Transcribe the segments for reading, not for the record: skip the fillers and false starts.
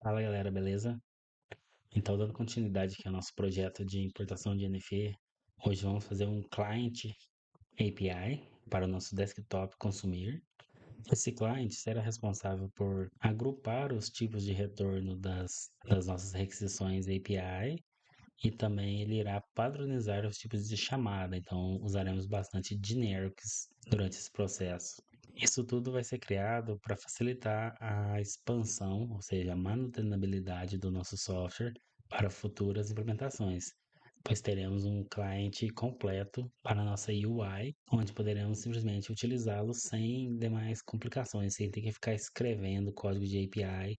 Fala galera, beleza? Então, dando continuidade aqui ao nosso projeto de importação de NFE, hoje vamos fazer um client API para o nosso desktop consumir. Esse client será responsável por agrupar os tipos de retorno das nossas requisições API e também ele irá padronizar os tipos de chamada. Então, usaremos bastante generics durante esse processo. Isso tudo vai ser criado para facilitar a expansão, ou seja, a manutenibilidade do nosso software para futuras implementações, pois teremos um cliente completo para a nossa UI, onde poderemos simplesmente utilizá-lo sem demais complicações, sem ter que ficar escrevendo código de API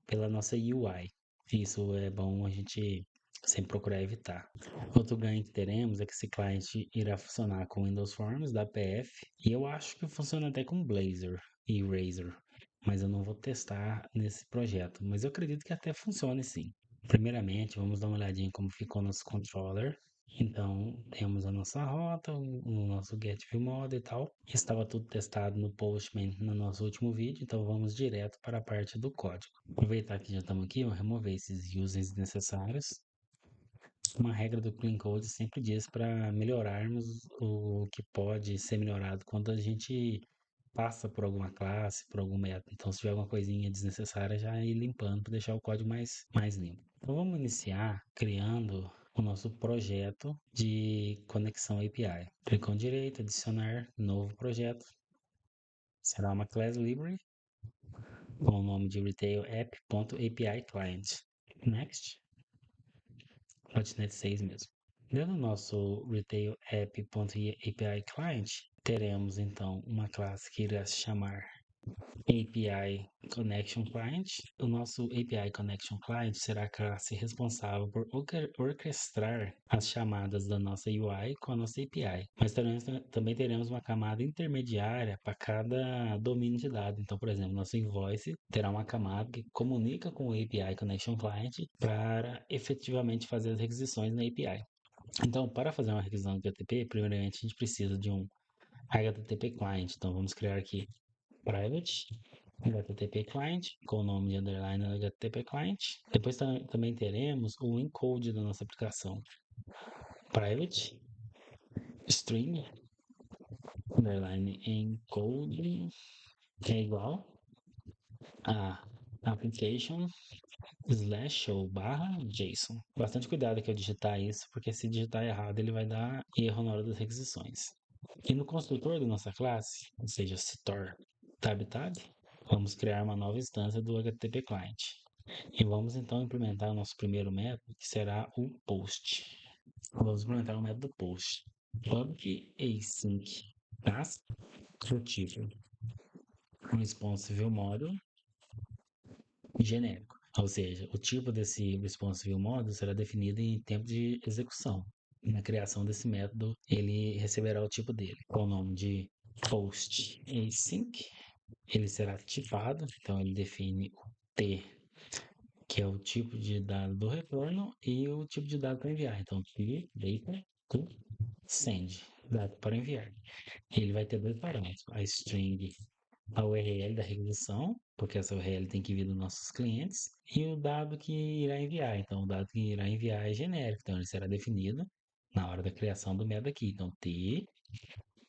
pela nossa UI. Isso é bom a gente sempre procurar evitar. Outro ganho que teremos é que esse cliente irá funcionar com Windows Forms da PF e eu acho que funciona até com Blazor e Razor, mas eu não vou testar nesse projeto, mas eu acredito que até funcione sim. Primeiramente, vamos dar uma olhadinha em como ficou nosso controller. Então, temos a nossa rota, o nosso get view model e tal. Estava tudo testado no Postman no nosso último vídeo, então vamos direto para a parte do código. Aproveitar que já estamos aqui, vou remover esses users desnecessários. Uma regra do Clean Code sempre diz para melhorarmos o que pode ser melhorado quando a gente passa por alguma classe, por algum método. Então, se tiver alguma coisinha desnecessária, já ir limpando para deixar o código mais limpo. Então, vamos iniciar criando o nosso projeto de conexão API. Clicão direito, adicionar novo projeto. Será uma class library com o nome de retail app.api client. Next. .NET 6 mesmo. Dentro do nosso retail app.api client, teremos então uma classe que irá se chamar API Connection Client. O nosso API Connection Client será a classe responsável por orquestrar as chamadas da nossa UI com a nossa API. Mas também teremos uma camada intermediária para cada domínio de dados. Então, por exemplo, nosso invoice terá uma camada que comunica com o API Connection Client para efetivamente fazer as requisições na API. Então, para fazer uma requisição do HTTP, primeiramente a gente precisa de um HTTP client. Então, vamos criar aqui private HTTP client com o nome de underline HTTP client. Depois também teremos o encode da nossa aplicação. Private string underline encode é igual a application slash ou barra JSON. Bastante cuidado aqui ao digitar isso, porque se digitar errado ele vai dar erro na hora das requisições. E no construtor da nossa classe, ou seja, setor tab, vamos criar uma nova instância do HTTP client. E vamos então implementar o nosso primeiro método, que será o post. Vamos implementar o método post. Public async task do tipo responsive model genérico. Ou seja, o tipo desse responsive model será definido em tempo de execução. E na criação desse método, ele receberá o tipo dele, com o nome de post async. Ele será tipado, então ele define o T, que é o tipo de dado do retorno, e o tipo de dado para enviar. Então, T, data, to send, dado para enviar. Ele vai ter dois parâmetros, a string, a URL da requisição, porque essa URL tem que vir dos nossos clientes, e o dado que irá enviar. Então, o dado que irá enviar é genérico, então ele será definido na hora da criação do método aqui. Então, T,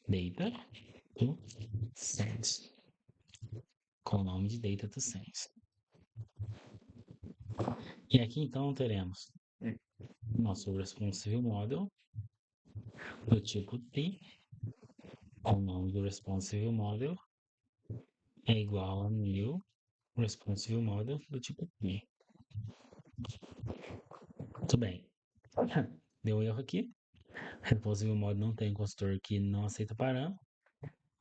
data, to send, com o nome de data to send. E aqui então teremos nosso responsive model do tipo T, o nome do responsive model é igual a new responsive model do tipo T. Muito bem. Deu erro aqui. Responsive model não tem um construtor que não aceita parâmetro.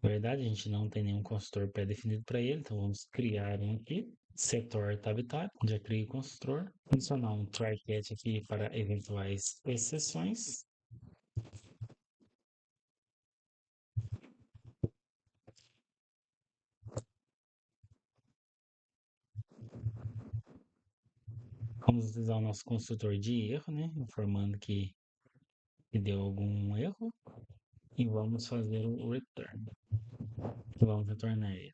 Na verdade, a gente não tem nenhum construtor pré-definido para ele, então vamos criar um aqui. Setor tab, já criei o construtor. Adicionar um try catch aqui para eventuais exceções. Vamos utilizar o nosso construtor de erro, né? Informando que deu algum erro. E vamos fazer o return. Vamos retornar ele.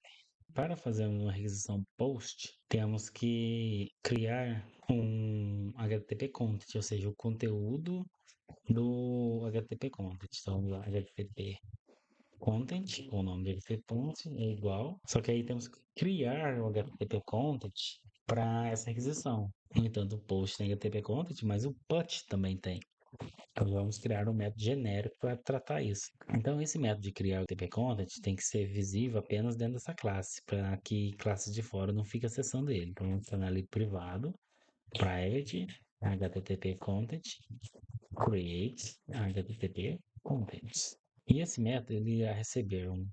para fazer uma requisição POST, temos que criar um HTTP content, ou seja, o conteúdo do HTTP content. Então, o HTTP content, o nome do HTTP content é igual, só que aí temos que criar o HTTP content para essa requisição. No entanto, o post tem HTTP content, mas o put também tem. Então, vamos criar um método genérico para tratar isso. Então, esse método de criar o HTTP content tem que ser visível apenas dentro dessa classe, para que classes de fora não fiquem acessando ele. Então, vamos tornar ele privado, private, HTTP content, create, HTTP content. E esse método ele irá receber um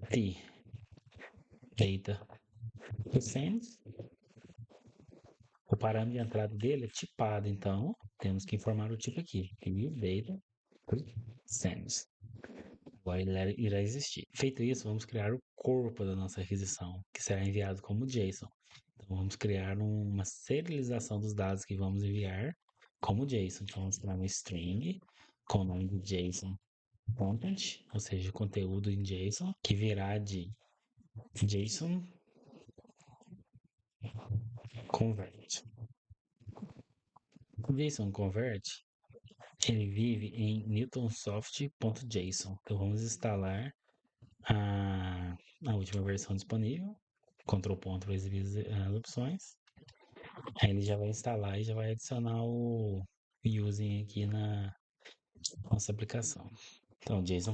t data to send. O parâmetro de entrada dele é tipado, então temos que informar o tipo aqui, data to send. Agora ele irá existir. Feito isso, vamos criar o corpo da nossa requisição, que será enviado como JSON. Então vamos criar uma serialização dos dados que vamos enviar como JSON. Então vamos criar uma string com o nome de JSON content, ou seja, conteúdo em JSON, que virá de JSON convert. O JSON convert ele vive em newtonsoft.json. Então vamos instalar a última versão disponível. Ctrl Ponto para exibir as opções. Aí ele já vai instalar e já vai adicionar o using aqui na nossa aplicação. Então, JSON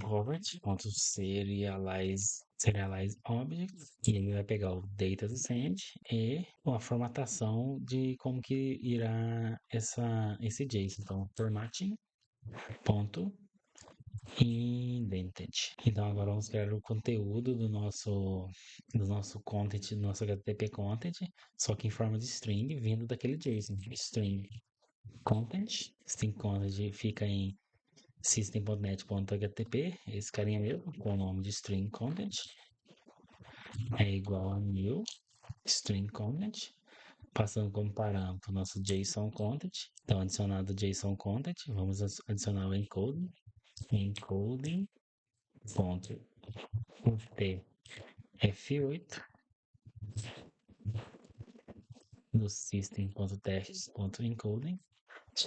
serialize object, e ele vai pegar o data do send e a formatação de como que irá esse JSON. Então, formatting ponto indented. Então agora vamos criar o conteúdo do nosso content, do nosso HTTP content, só que em forma de string vindo daquele JSON. String content fica em system.net.htp, esse carinha mesmo, com o nome de string content, é igual a new string content, passando como parâmetro o nosso JSON content. Então, adicionado o JSON content, vamos adicionar o encoding ponto f8 no system.tests.encoding,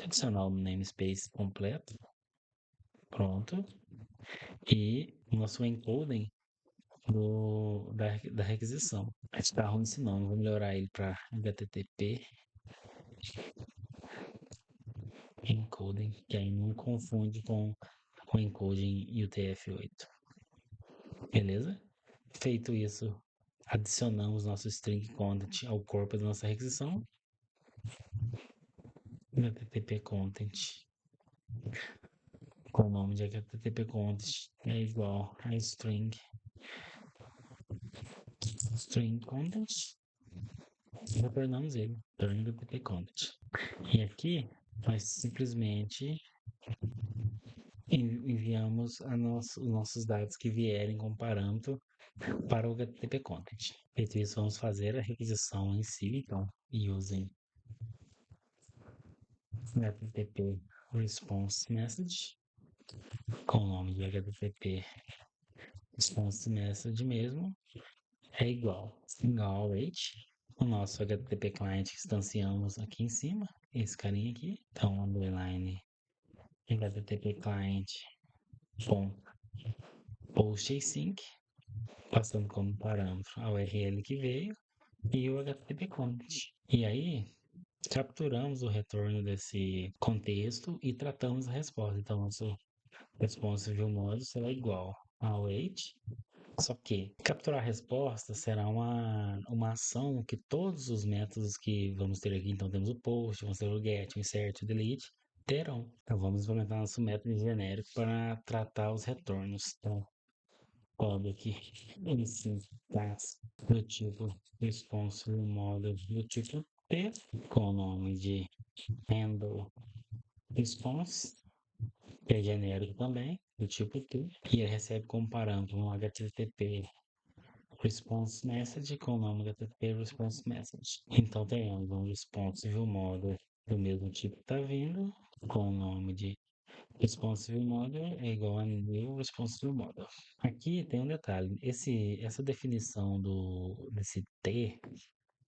adicionar o namespace completo, pronto, e o nosso encoding da requisição. Está ruim esse nome, vou melhorar ele para HTTP encoding, que aí não confunde com o encoding UTF-8. Beleza? Feito isso, adicionamos nosso string content ao corpo da nossa requisição. HTTP content com o nome de HTTP content é igual a string content, retornamos ele, return HTTP content. E aqui nós simplesmente enviamos os nossos dados que vierem com parâmetro para o HTTP content. Feito isso, vamos fazer a requisição em si, então using HTTP response message com o nome de HTTP response message mesmo é igual await o nosso HTTP client que instanciamos aqui em cima, esse carinha aqui. Então, underline HTTP client post async, passando como parâmetro a URL que veio e o HTTP content. E aí, capturamos o retorno desse contexto e tratamos a resposta. Então, nosso responsive modo será igual a await. Só que capturar a resposta será uma ação que todos os métodos que vamos ter aqui, então temos o post, vamos ter o get, o insert, o delete, terão. Então vamos implementar nosso método genérico para tratar os retornos. Então, código aqui em sintaxe do tipo response model do tipo T, com o nome de handle response, que é genérico também, do tipo T, e ele recebe como parâmetro um HTTP response message com o nome HTTP response message. Então temos um responsive model do mesmo tipo que está vindo, com o nome de Responsive model é igual a new responsive model. Aqui tem um detalhe, essa definição desse T,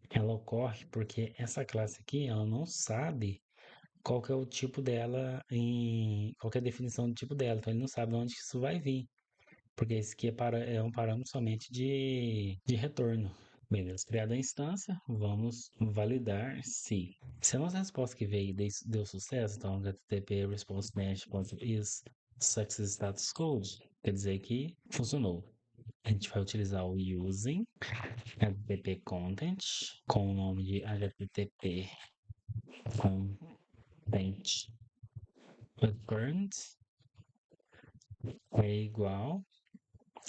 ela ocorre porque essa classe aqui, ela não sabe qual que é o tipo dela qual que é a definição do tipo dela, então ele não sabe de onde que isso vai vir, porque esse aqui é um parâmetro somente de retorno. Beleza, criada a instância, vamos validar se a nossa resposta que veio deu sucesso, então HTTP response match.is success status code, quer dizer que funcionou. A gente vai utilizar o using HTTP content com o nome de HTTP content returned é igual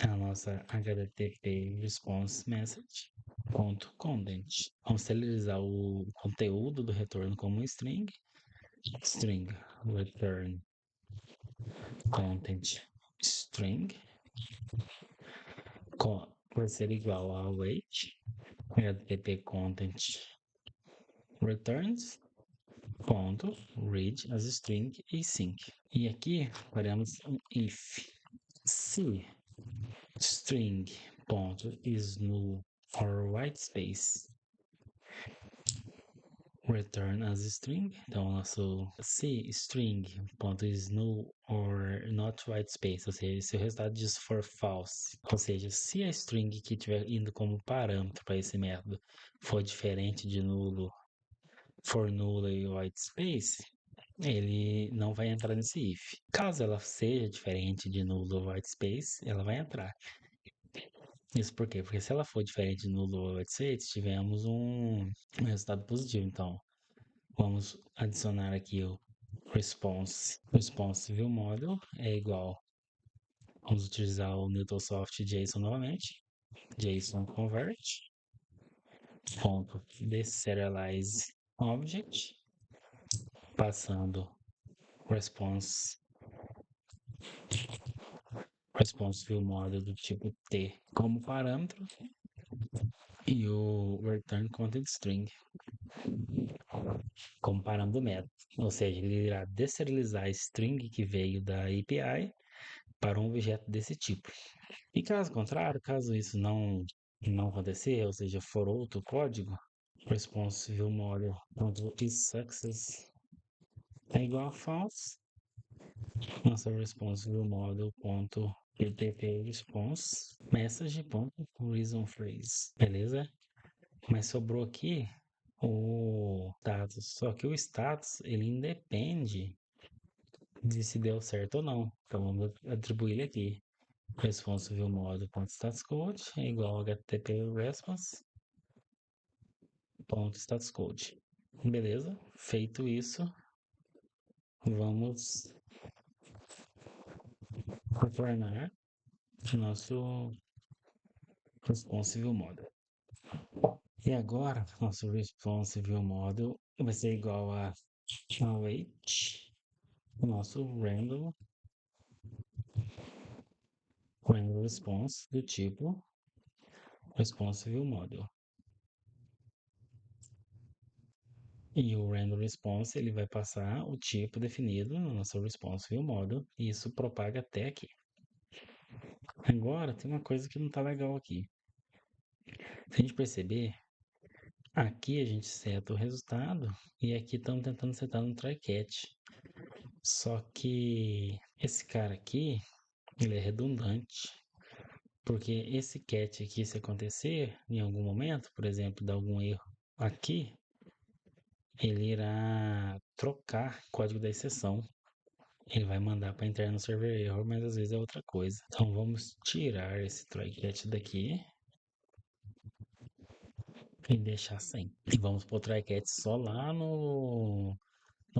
a nossa HTTP response message ponto content. Vamos serializar o conteúdo do retorno como string return content string por ser igual a await HTTP content returns ponto read as string e sync. E aqui faremos um if se string ponto is null or white space return as string. Então, nosso se string ponto is null or not white space, ou seja, se o resultado disso for false, ou seja, se a string que estiver indo como parâmetro para esse método for diferente de nulo, for null e white space, ele não vai entrar nesse if. Caso ela seja diferente de nulo ou white space, ela vai entrar. Isso por quê? Porque se ela for diferente de nulo ou white space, tivemos um resultado positivo. Então, vamos adicionar aqui o responsive model é igual. Vamos utilizar o NewtonSoft JSON novamente. JSON convert ponto deserialize object passando responsive model do tipo T como parâmetro e o return content string como parâmetro do método. Ou seja, ele irá deserializar a string que veio da API para um objeto desse tipo. E caso contrário, caso isso não acontecer, ou seja, for outro código, responsive model.isSuccess é igual a false, nossa responsive model.http response message.reason phrase, beleza? Mas sobrou aqui o status, só que o status ele independe de se deu certo ou não. Então vamos atribuir ele aqui. Responsive model.statuscode é igual a http response.statuscode. Beleza? Feito isso, vamos retornar o nosso responsive model. E agora, nosso responsive model vai ser igual a await o nosso random response do tipo responsive model. E o random response ele vai passar o tipo definido no nosso responsive model e isso propaga até aqui. Agora tem uma coisa que não está legal aqui. Se a gente perceber, aqui a gente seta o resultado e aqui estamos tentando setar no try catch. Só que esse cara aqui, ele é redundante. Porque esse catch aqui, se acontecer em algum momento, por exemplo, dar algum erro aqui, ele irá trocar o código da exceção. Ele vai mandar para interno server error, mas às vezes é outra coisa. Então vamos tirar esse try catch daqui e deixar sem. E vamos pôr o try catch só lá no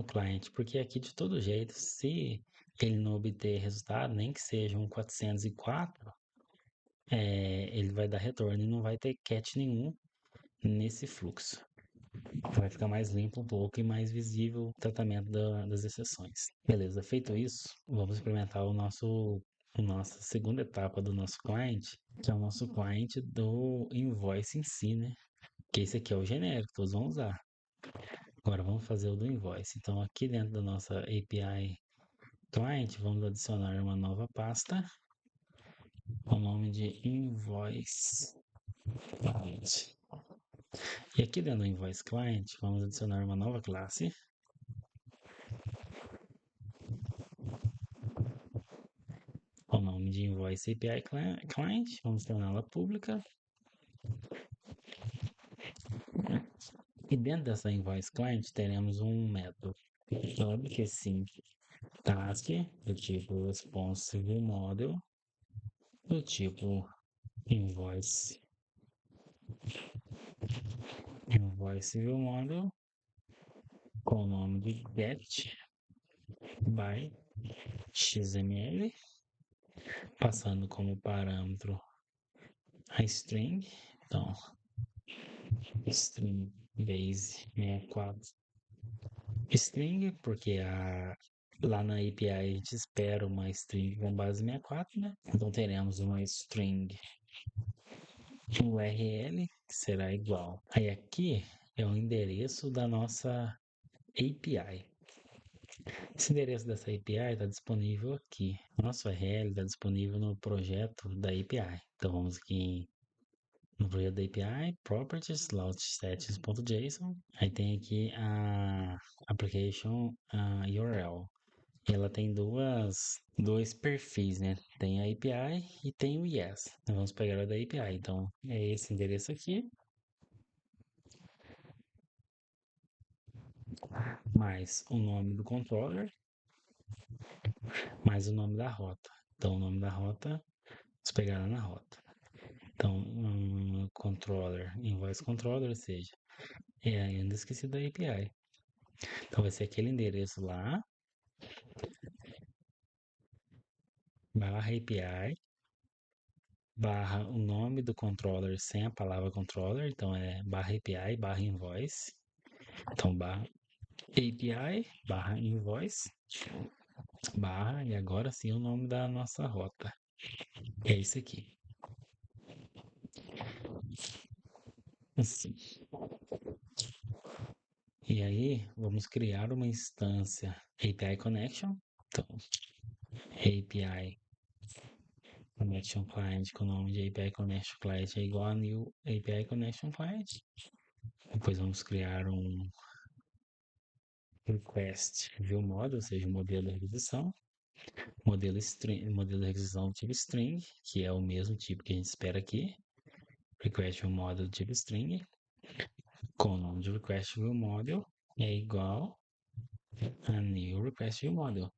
cliente, porque aqui de todo jeito, se ele não obter resultado, nem que seja um 404, ele vai dar retorno e não vai ter catch nenhum nesse fluxo. Vai ficar mais limpo um pouco e mais visível o tratamento das exceções. Beleza, feito isso, vamos implementar a nossa segunda etapa do nosso cliente, que é o nosso cliente do invoice em si, né? Que esse aqui é o genérico, todos vão usar. Agora vamos fazer o do invoice. Então, aqui dentro da nossa API client, vamos adicionar uma nova pasta com o nome de invoice client. E aqui dentro do invoice client, vamos adicionar uma nova classe com o nome de invoice API client. Vamos torná-la pública. E dentro dessa invoice client teremos um método que sim, task do tipo responsive model do tipo invoice view model com o nome de get by xml, passando como parâmetro a string. Então, string base 64 string, porque lá na API a gente espera uma string com base 64, né? Então teremos uma string URL que será igual. Aí aqui é o endereço da nossa API. Esse endereço dessa API está disponível aqui. Nosso URL está disponível no projeto da API. Então vamos aqui no projeto da API, properties, launchsettings.json. Aí tem aqui a application URL. Ela tem dois perfis, né? Tem a API e tem o YES. Então, vamos pegar a da API. Então, é esse endereço aqui, mais o nome do controller, mais o nome da rota. Então, o nome da rota, vamos pegar lá na rota. Então, controller, invoice controller, ou seja, ainda esqueci da API. Então, vai ser aquele endereço lá, barra API, barra o nome do controller sem a palavra controller. Então, é barra API, barra invoice. Então, barra API, barra invoice, barra, e agora sim o nome da nossa rota. É isso aqui. Assim. E aí, vamos criar uma instância API Connection. Então, API Connection Client com o nome de API Connection Client é igual a new API Connection Client. Depois vamos criar um request view model, ou seja, um modelo de requisição. Modelo de requisição tipo string, que é o mesmo tipo que a gente espera aqui. Request view model tipo string, com o nome de request view model é igual a new request view model.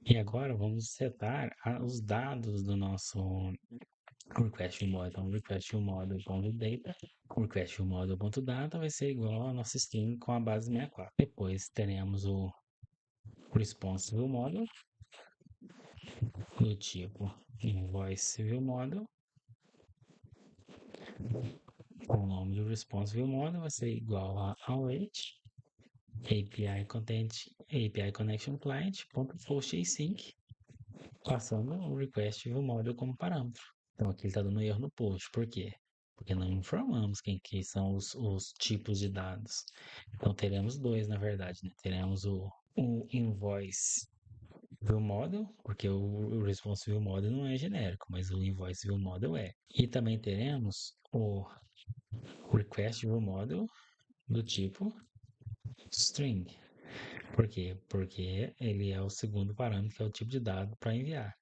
E agora vamos setar os dados do nosso request view model. Então, request view model.data, request view model.data vai ser igual a nossa string com a base 64. Depois teremos o response view model do tipo invoice view model, com o nome do response view model vai ser igual a await API Connection Client.postAsync, passando o request view model como parâmetro. Então aqui ele está dando erro no post. Por quê? Porque não informamos quem que são os tipos de dados. Então teremos dois, na verdade, né? Teremos o invoice view model, porque o response view model não é genérico, mas o invoice view model é. E também teremos o request view model do tipo string. Por quê? Porque ele é o segundo parâmetro, que é o tipo de dado para enviar.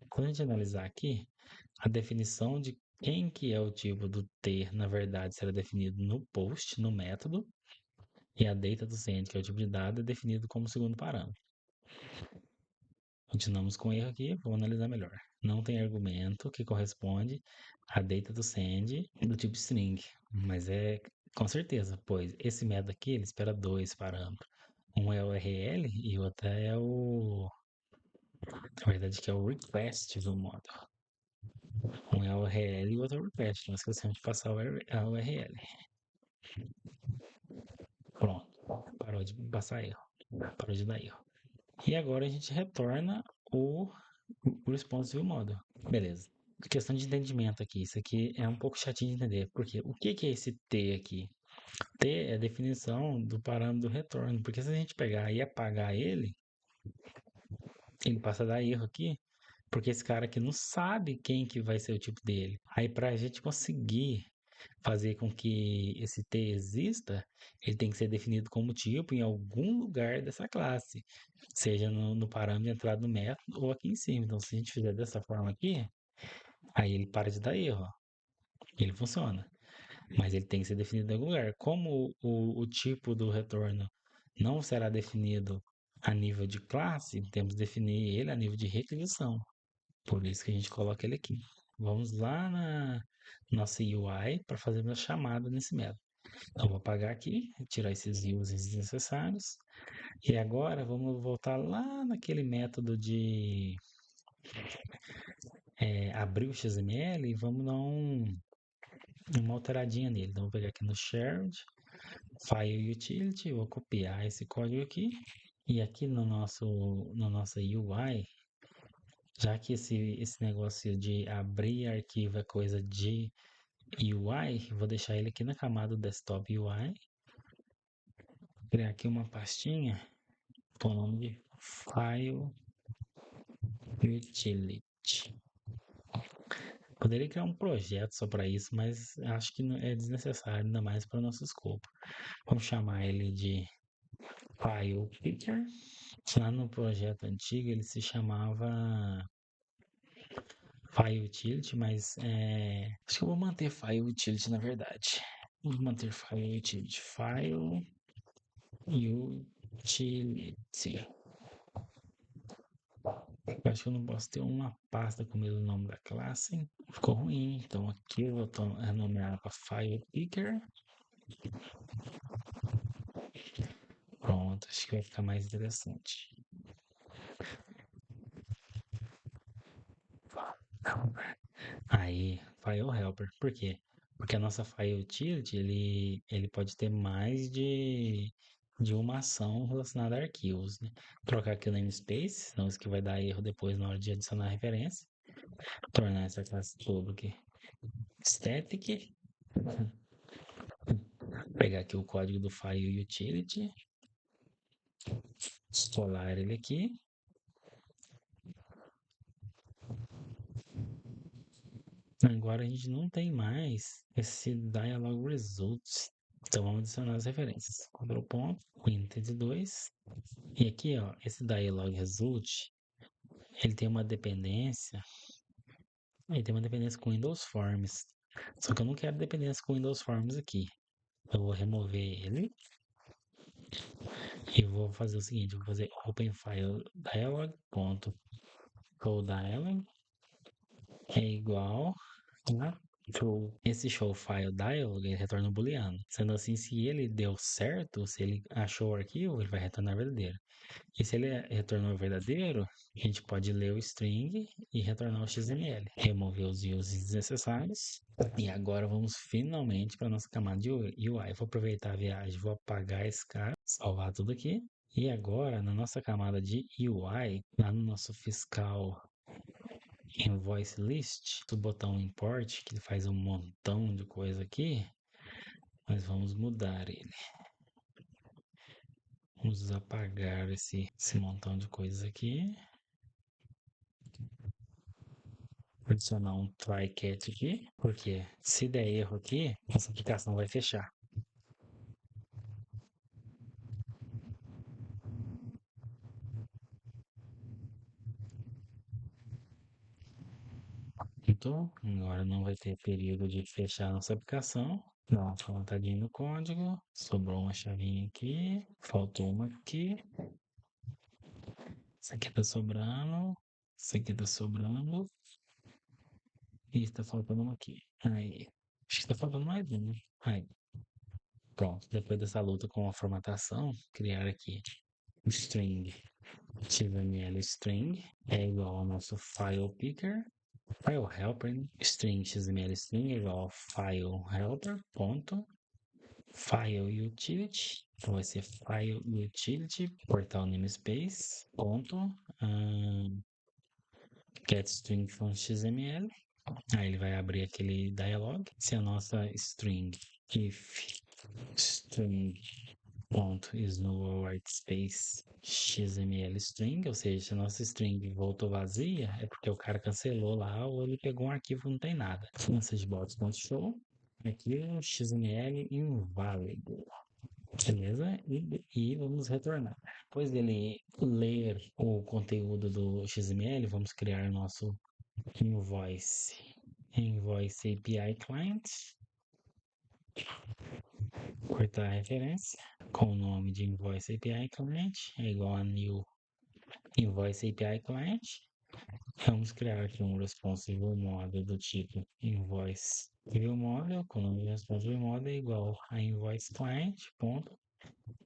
Quando a gente analisar aqui, a definição de quem que é o tipo do T, na verdade, será definido no post, no método, e a data do send, que é o tipo de dado, é definido como segundo parâmetro. Continuamos com o erro aqui, vou analisar melhor. Não tem argumento que corresponde à data do send do tipo string, mas é com certeza, pois esse método aqui ele espera dois parâmetros. Um é o URL e o outro é na verdade, que é o request do model. Um é o URL e o outro é o request. Nós esquecemos de passar a URL. Pronto. Parou de passar erro. Parou de dar erro. E agora a gente retorna o responsive model. Beleza. Questão de entendimento aqui. Isso aqui é um pouco chatinho de entender. Porque o que é esse T aqui? T é a definição do parâmetro do retorno. Porque se a gente pegar e apagar ele, Ele passa a dar erro aqui, porque esse cara aqui não sabe quem que vai ser o tipo dele. Aí para a gente conseguir fazer com que esse T exista, ele tem que ser definido como tipo em algum lugar dessa classe, seja no parâmetro de entrada do método ou aqui em cima. Então, se a gente fizer dessa forma aqui, aí ele para de dar erro, ó. Ele funciona, mas ele tem que ser definido em algum lugar. Como o tipo do retorno não será definido a nível de classe, temos que definir ele a nível de requisição. Por isso que a gente coloca ele aqui. Vamos lá na nossa UI para fazer uma chamada nesse método. Então, vou apagar aqui, tirar esses users desnecessários. E agora vamos voltar lá naquele método de abrir o XML e vamos dar uma alteradinha nele. Então, vou pegar aqui no Shared, File Utility, vou copiar esse código aqui. E aqui no nossa UI, já que esse negócio de abrir arquivo é coisa de UI, vou deixar ele aqui na camada do Desktop UI. Criar aqui uma pastinha com o nome de File Utility. Poderia criar um projeto só para isso, mas acho que é desnecessário, ainda mais para o nosso escopo. Vamos chamar ele de File Picker. Lá no projeto antigo ele se chamava File Utility, mas acho que eu vou manter File Utility na verdade. Vou manter File Utility. File Utility. Eu acho que eu não posso ter uma pasta com o mesmo nome da classe. Ficou ruim. Então aqui eu vou renomear para File Picker. Pronto, acho que vai ficar mais interessante. Aí, File Helper. Por quê? Porque a nossa File Utility, ele pode ter mais de uma ação relacionada a arquivos, né? Trocar aqui o namespace, senão isso que vai dar erro depois na hora de adicionar a referência. Tornar essa classe public static. Pegar aqui o código do File Utility. Colar ele aqui. Agora a gente não tem mais esse dialog results. Então vamos adicionar as referências. Ctrl ponto, Quintet 2. E aqui, ó, esse dialog result, ele tem uma dependência. Ele tem uma dependência com Windows Forms. Só que eu não quero dependência com Windows Forms aqui. Eu vou remover ele. E vou fazer o seguinte, vou fazer open file dialog ponto dialog é igual a true. Esse show file dialog ele retorna booleano. Sendo assim, se ele deu certo, se ele achou o arquivo, ele vai retornar verdadeiro. E se ele retornou verdadeiro, a gente pode ler o string e retornar o XML. Remover os uses desnecessários. E agora vamos finalmente para nossa camada de UI. Vou aproveitar a viagem, vou apagar esse cara, salvar tudo aqui. E agora, na nossa camada de UI, lá no nosso fiscal Invoice List, o botão Import, que ele faz um montão de coisa aqui, nós vamos mudar ele. Vamos apagar esse montão de coisas aqui. Adicionar um try catch aqui, porque se der erro aqui, essa aplicação vai fechar. Então, agora não vai ter período de fechar nossa aplicação. Dá uma formatadinha no código. Sobrou uma chavinha aqui. Faltou uma aqui. Isso aqui tá sobrando. Isso aqui tá sobrando. E está faltando uma aqui. Aí. Acho que tá faltando mais uma. Aí. Pronto. Depois dessa luta com a formatação, criar aqui string XML string é igual ao nosso file picker. File helper, né? String XML string é igual ao file helper, ponto. File utility, então vai ser file utility, portal namespace, ponto, get string from XML. Aí ele vai abrir aquele dialog. Se a nossa string if string ponto is no white space XML string, ou seja, se a nossa string voltou vazia, é porque o cara cancelou lá ou ele pegou um arquivo que não tem nada. Messagebox.show, aqui é o XML inválido. Beleza? E vamos retornar. Depois dele ler o conteúdo do XML, vamos criar nosso invoice. Invoice API Client. Cortar a referência com o nome de Invoice API Client é igual a new Invoice API Client. Vamos criar aqui um responsive model do tipo invoice view model com o nome de responsive model é igual a invoice client ponto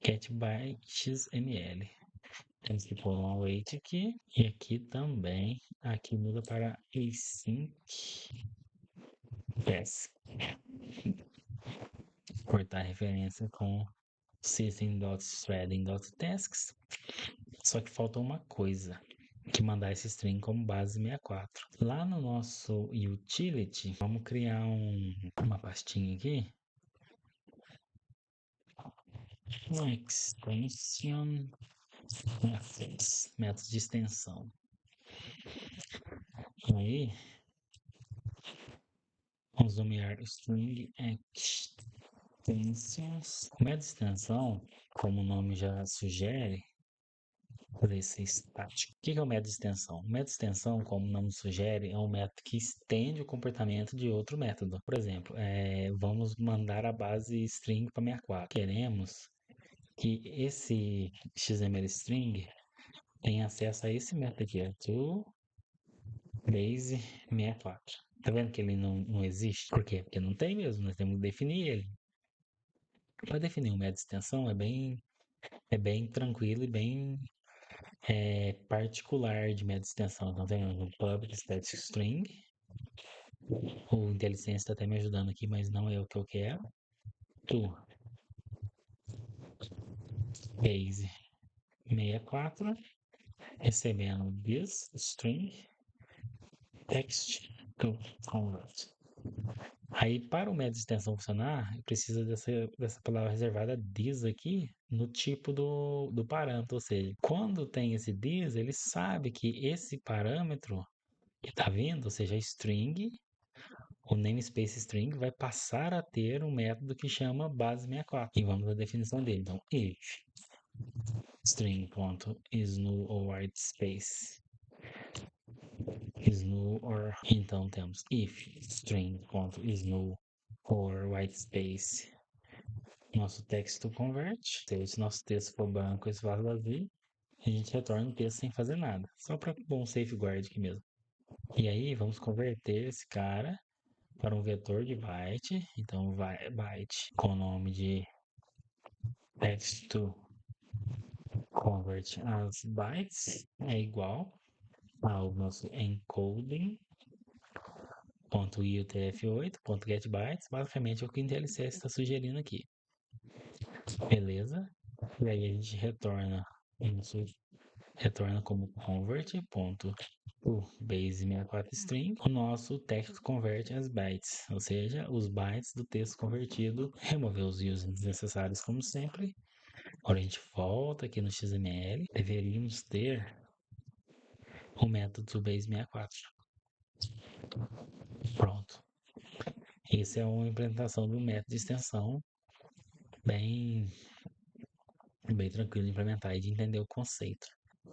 get by XML. Temos que pôr um await aqui e aqui também. Aqui muda para async task. Cortar a referência com system.threading.tasks. Só que falta uma coisa, que mandar esse string como base 64. Lá no nosso utility, vamos criar uma pastinha aqui. Um extension methods, métodos de extensão. Aí, vamos nomear string extensions. O método de extensão, como o nome já sugere, por esse estático. O que é o método de extensão? O método de extensão, como o nome sugere, é um método que estende o comportamento de outro método. Por exemplo, vamos mandar a base string para 64. Queremos que esse XML string tenha acesso a esse método aqui, toBase 64. Tá vendo que ele não existe? Por quê? Porque não tem mesmo, nós temos que definir ele. Para definir um método de extensão é bem tranquilo e bem particular de método de extensão. Então temos um public static string. O IntelliSense está até me ajudando aqui, mas não é o que eu quero. To base 64, recebendo this string text to convert. Aí, para o método de extensão funcionar, precisa dessa palavra reservada this aqui no tipo do parâmetro. Ou seja, quando tem esse this, ele sabe que esse parâmetro que está vindo, ou seja, a string, o namespace string vai passar a ter um método que chama base64. E vamos à definição dele. Então, if string.isNull or whitespace is null or... Então, temos if string.isNull or whitespace nosso texto convert. Se nosso texto for branco, esse vaso vazio, a gente retorna o texto sem fazer nada. Só para bom safeguard aqui mesmo. E aí, vamos converter esse cara para um vetor de byte. Então, byte com o nome de text to convert as bytes é igual ao nosso encoding.utf8.getBytes. Basicamente é o que o IntelliSense está sugerindo aqui. Beleza? E aí a gente retorna como convert.toBase64string o nosso texto converte as bytes, ou seja, os bytes do texto convertido, remover os users desnecessários como sempre. Agora a gente volta aqui no XML, deveríamos ter o método toBase64. Pronto. Essa é uma implementação do método de extensão bem tranquilo de implementar e de entender o conceito.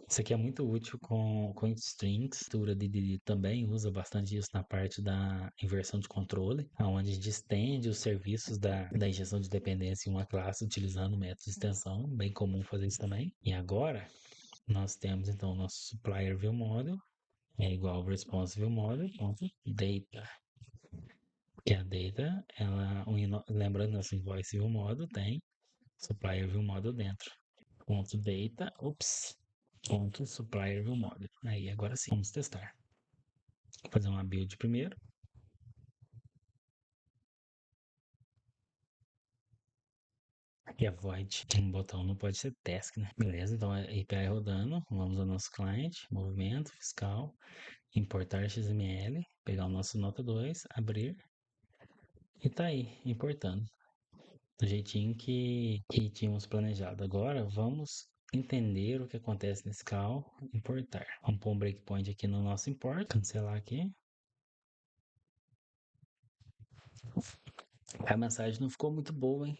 Isso aqui é muito útil com strings. A estrutura de DD também usa bastante isso na parte da inversão de controle, onde a gente estende os serviços da injeção de dependência em uma classe utilizando o método de extensão. Bem comum fazer isso também. E agora, nós temos então o nosso supplier view model é igual ao response view model.data. Que a data, lembrando, nosso invoice view model tem supplier view model dentro. Ponto data, ponto supplier view model. Aí, agora sim, vamos testar. Vou fazer uma build primeiro. Aqui é void. Um botão não pode ser task, né? Beleza, então a API rodando. Vamos ao nosso cliente, movimento, fiscal, importar XML, pegar o nosso nota 2, abrir. E tá aí, importando. do jeitinho que tínhamos planejado. Agora vamos entender o que acontece nesse call, importar. Vamos pôr um breakpoint aqui no nosso import, cancelar aqui. A mensagem não ficou muito boa, hein?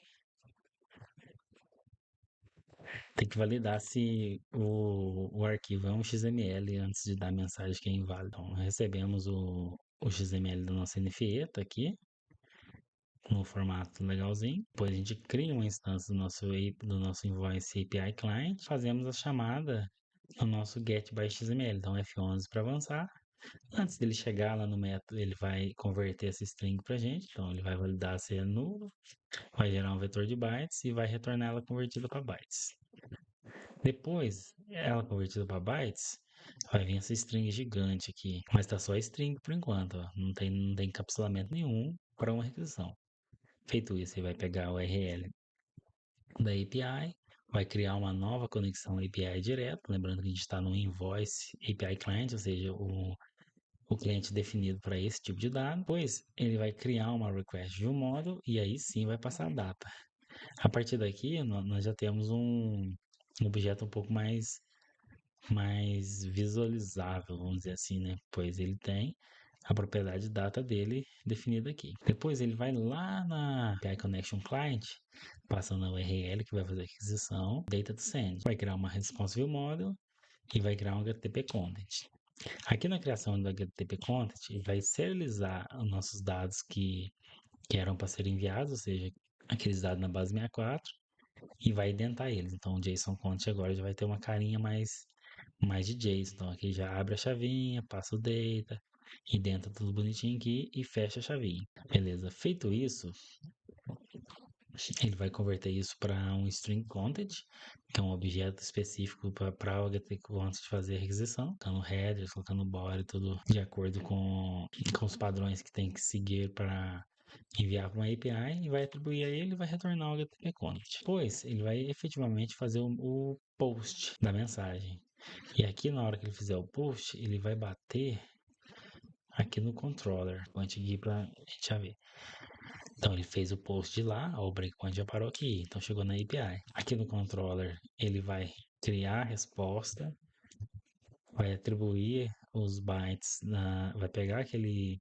Tem que validar se o arquivo é um XML antes de dar a mensagem que é inválido. Então, recebemos o XML da nossa NFE, tá aqui, no formato legalzinho. Depois a gente cria uma instância do nosso Invoice API Client, fazemos a chamada no nosso get by XML. Então, F11 para avançar. Antes dele chegar lá no método, ele vai converter essa string para a gente. Então, ele vai validar se é nulo, vai gerar um vetor de bytes e vai retornar ela convertida para bytes. Depois, ela convertida para bytes, vai vir essa string gigante aqui. Mas tá só string por enquanto, ó. Não tem encapsulamento nenhum para uma requisição. Feito isso, ele vai pegar o URL da API, vai criar uma nova conexão API direto. Lembrando que a gente está no Invoice API Client, ou seja, o cliente definido para esse tipo de dado. Depois, ele vai criar uma request de um módulo e aí sim vai passar a data. A partir daqui, nós já temos um objeto um pouco mais visualizável, vamos dizer assim, né? Pois ele tem a propriedade data dele definida aqui. Depois ele vai lá na API Connection Client, passando a URL que vai fazer a aquisição, data to send. Vai criar uma responsive model e vai criar um HTTP content. Aqui na criação do HTTP content, ele vai serializar os nossos dados que eram para ser enviados, ou seja, aqueles dados na base 64, e vai identar eles. Então o JSON content agora já vai ter uma carinha mais de JSON. Então aqui já abre a chavinha, passa o data, identa tudo bonitinho aqui e fecha a chavinha. Beleza, feito isso, ele vai converter isso para um string content, que é um objeto específico para o HTTP antes de fazer a requisição, colocando headers, colocando body, tudo de acordo com os padrões que tem que seguir para enviar para uma API, e vai atribuir a ele e vai retornar o HTTP content. Depois, ele vai efetivamente fazer o post da mensagem. E aqui, na hora que ele fizer o post, ele vai bater aqui no controller. Point aqui para a gente já ver. Então, ele fez o post de lá, ó, o breakpoint já parou aqui, então chegou na API. Aqui no controller, ele vai criar a resposta, vai atribuir os bytes, vai pegar aquele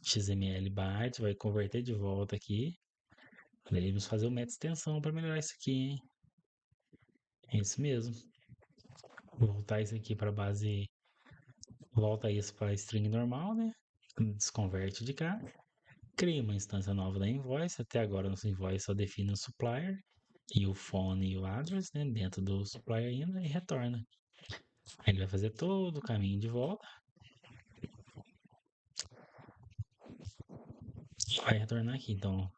XML byte, vai converter de volta aqui. Devemos fazer uma extensão para melhorar isso aqui, hein? É isso mesmo. Vou voltar isso aqui para base, volta isso para string normal, né? Desconverte de cá. Cria uma instância nova da invoice. Até agora, nosso invoice só define o supplier e o phone e o address, né? Dentro do supplier ainda e retorna. Aí ele vai fazer todo o caminho de volta. E vai retornar aqui. Então,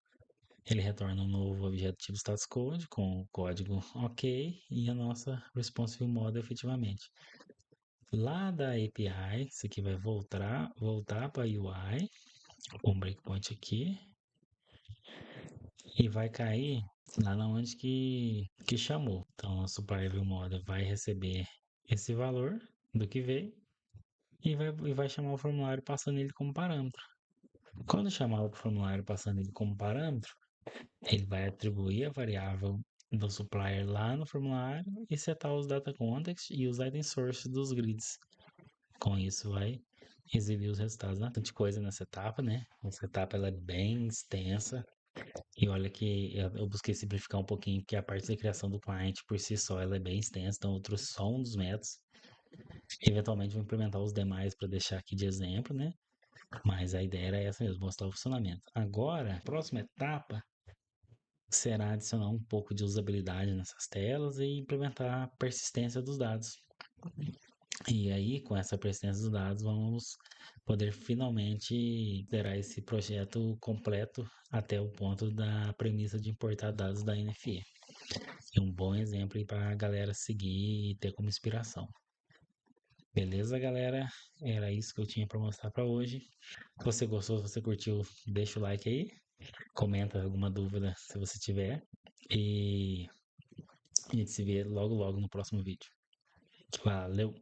ele retorna um novo objeto tipo status code com o código OK e a nossa responsive model efetivamente. Lá da API, isso aqui vai voltar para a UI, com um breakpoint aqui, e vai cair lá na onde que chamou. Então, a supplier view model vai receber esse valor do que veio e vai chamar o formulário passando ele como parâmetro. Quando chamar o formulário passando ele como parâmetro, ele vai atribuir a variável do supplier lá no formulário e setar os data context e os item source dos grids. Com isso, vai exibir os resultados. Bastante coisa nessa etapa, né? Essa etapa ela é bem extensa. E olha que eu busquei simplificar um pouquinho, porque a parte da criação do cliente por si só ela é bem extensa. Então, eu trouxe só um dos métodos. Eventualmente, vou implementar os demais para deixar aqui de exemplo, né? Mas a ideia era essa mesmo, mostrar o funcionamento. Agora, a próxima etapa será adicionar um pouco de usabilidade nessas telas e implementar a persistência dos dados. E aí, com essa persistência dos dados, vamos poder finalmente liderar esse projeto completo até o ponto da premissa de importar dados da NFE. É um bom exemplo para a galera seguir e ter como inspiração. Beleza, galera? Era isso que eu tinha para mostrar para hoje. Se você gostou, se você curtiu, deixa o like aí. Comenta alguma dúvida se você tiver. E a gente se vê logo no próximo vídeo. Valeu!